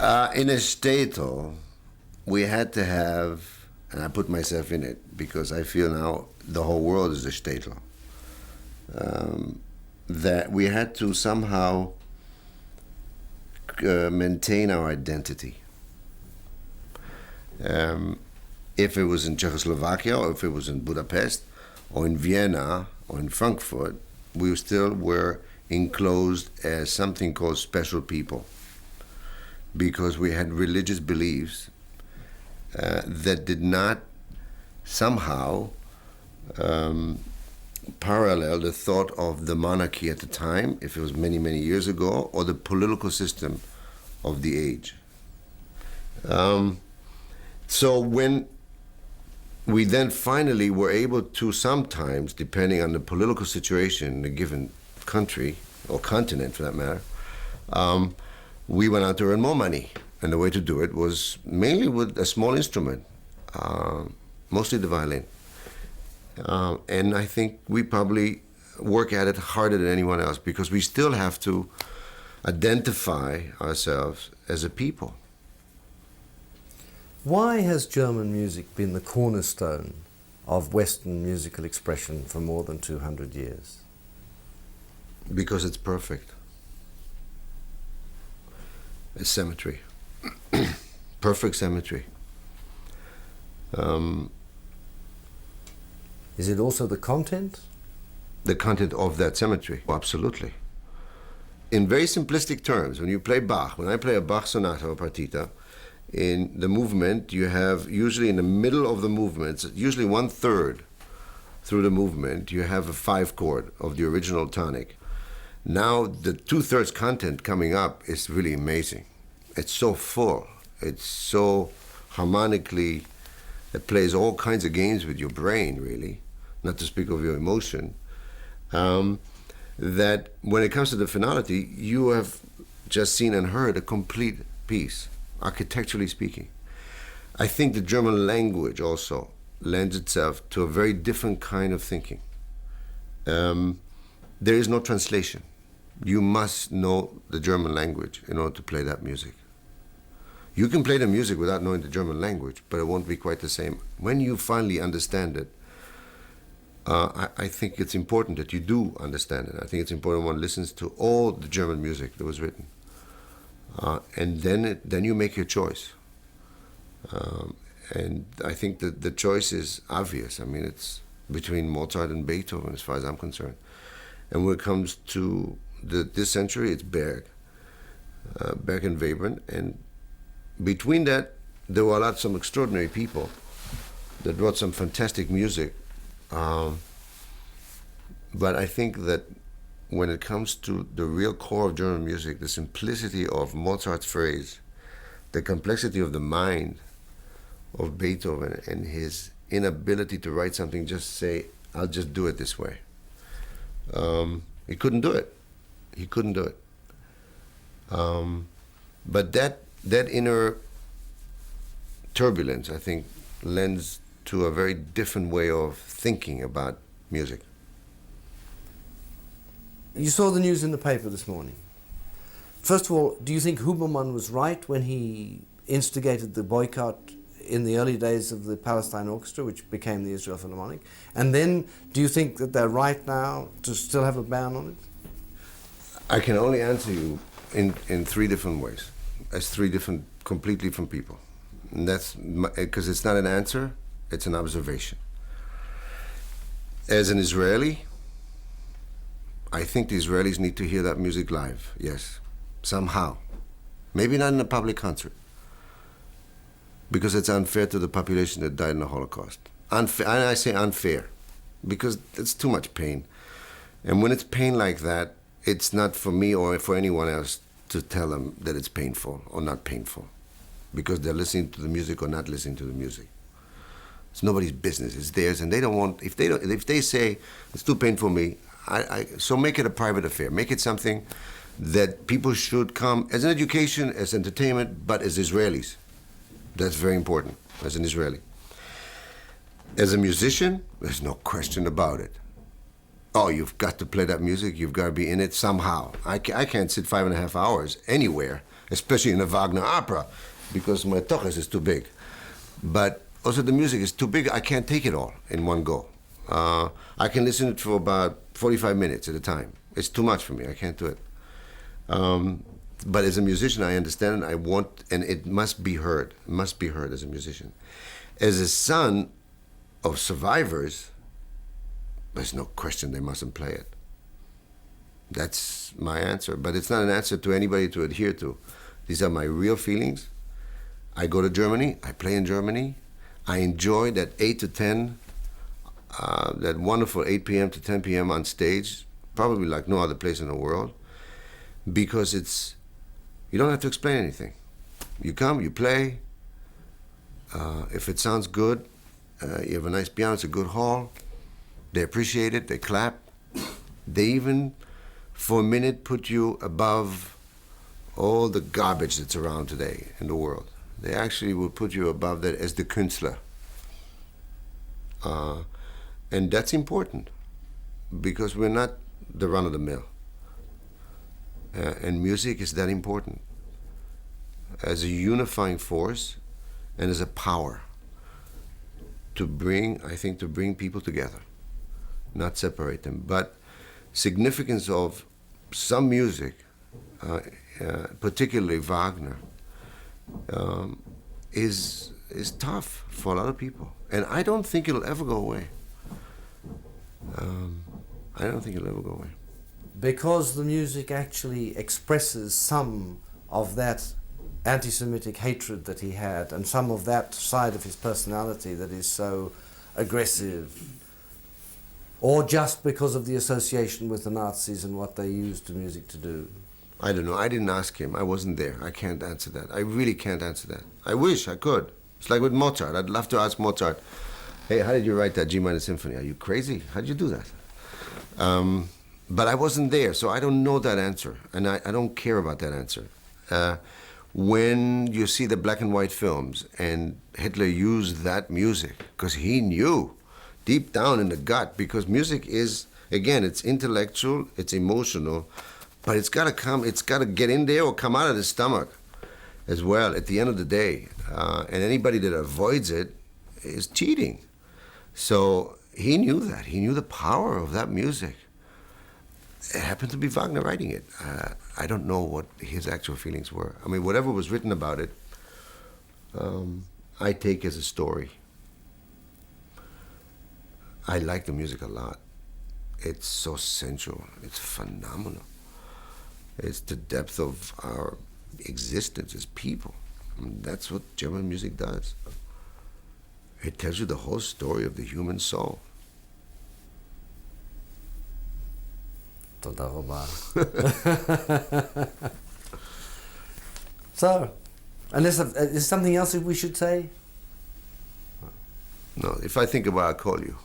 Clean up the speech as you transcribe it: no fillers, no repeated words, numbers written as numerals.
In a shtetl, we had to have, and I put myself in it because I feel now the whole world is a shtetl, that we had to somehow maintain our identity. If it was in Czechoslovakia, or if it was in Budapest, or in Vienna, or in Frankfurt, we still were enclosed as something called special people, because we had religious beliefs that did not somehow parallel the thought of the monarchy at the time, if it was many, many years ago, or the political system of the age. So when we then finally were able to sometimes, depending on the political situation in a given country, or continent for that matter, we went out to earn more money. And the way to do it was mainly with a small instrument, mostly the violin. And I think we probably work at it harder than anyone else, because we still have to identify ourselves as a people. Why has German music been the cornerstone of Western musical expression for more than 200 years? Because it's perfect. It's symmetry. Perfect symmetry. Is it also the content? The content of that symmetry, absolutely. In very simplistic terms, when you play Bach, when I play a Bach sonata or partita, in the movement you have, usually in the middle of the movement, usually 1/3 through the movement, you have a 5 chord of the original tonic. Now the 2/3 content coming up is really amazing. It's so full, it's so harmonically, it plays all kinds of games with your brain, really, not to speak of your emotion, that when it comes to the finality, you have just seen and heard a complete piece, architecturally speaking. I think the German language also lends itself to a very different kind of thinking. There is no translation. You must know the German language in order to play that music. You can play the music without knowing the German language, but it won't be quite the same. When you finally understand it, I think it's important that you do understand it. I think it's important one listens to all the German music that was written. And then you make your choice. And I think that the choice is obvious. I mean, it's between Mozart and Beethoven, as far as I'm concerned. And when it comes to this century, it's Berg and Webern. And between that, there were some extraordinary people that wrote some fantastic music. But I think that when it comes to the real core of German music, the simplicity of Mozart's phrase, the complexity of the mind of Beethoven, and his inability to write something, just say, I'll just do it this way. He couldn't do it. He couldn't do it. But that inner turbulence, I think, lends to a very different way of thinking about music. You saw the news in the paper this morning. First of all, do you think Huberman was right when he instigated the boycott in the early days of the Palestine Orchestra, which became the Israel Philharmonic? And then, do you think that they're right now to still have a ban on it? I can only answer you in 3 different ways, as 3 different, completely different people. And that's because it's not an answer, it's an observation. As an Israeli, I think the Israelis need to hear that music live, yes, somehow. Maybe not in a public concert, because it's unfair to the population that died in the Holocaust. Unfair, and I say unfair, because it's too much pain. And when it's pain like that, it's not for me or for anyone else to tell them that it's painful or not painful, because they're listening to the music or not listening to the music. It's nobody's business, it's theirs, and they don't want, if they say it's too painful for me, so make it a private affair. Make it something that people should come as an education, as entertainment, but as Israelis. That's very important, as an Israeli. As a musician, there's no question about it. Oh, you've got to play that music. You've got to be in it somehow. I can't sit 5.5 hours anywhere, especially in a Wagner opera, because my torres is too big. But also the music is too big. I can't take it all in one go. I can listen to it for about 45 minutes at a time. It's too much for me. I can't do it. But as a musician, I understand, and I want, and it must be heard. It must be heard as a musician. As a son of survivors, there's no question they mustn't play it. That's my answer. But it's not an answer to anybody to adhere to. These are my real feelings. I go to Germany. I play in Germany. I enjoy that 8 to 10, that wonderful 8 p.m. to 10 p.m. on stage, probably like no other place in the world, because it's, you don't have to explain anything. You come, you play. If it sounds good, you have a nice piano, it's a good hall. They appreciate it, they clap. They even, for a minute, put you above all the garbage that's around today in the world. They actually will put you above that as the Künstler. And that's important, because we're not the run-of-the-mill. And music is that important as a unifying force and as a power to bring, I think, to bring people together, not separate them. But significance of some music, particularly Wagner, is tough for a lot of people. And I don't think it'll ever go away. I don't think it'll ever go away. Because the music actually expresses some of that anti-Semitic hatred that he had, and some of that side of his personality that is so aggressive, or just because of the association with the Nazis and what they used the music to do? I don't know. I didn't ask him. I wasn't there. I can't answer that. I really can't answer that. I wish I could. It's like with Mozart. I'd love to ask Mozart, hey, how did you write that G minor symphony? Are you crazy? How did you do that? But I wasn't there, so I don't know that answer, and I don't care about that answer. When you see the black and white films, and Hitler used that music, because he knew deep down in the gut, because music is, again, it's intellectual, it's emotional, but it's got to get in there or come out of the stomach as well at the end of the day. And anybody that avoids it is cheating. So he knew that. He knew the power of that music. It happened to be Wagner writing it. I don't know what his actual feelings were. I mean, whatever was written about it, I take as a story. I like the music a lot. It's so sensual. It's phenomenal. It's the depth of our existence as people. I mean, that's what German music does. It tells you the whole story of the human soul. תודה רבה. So, unless is something else that we should say? No, if I think about it, I'll call you.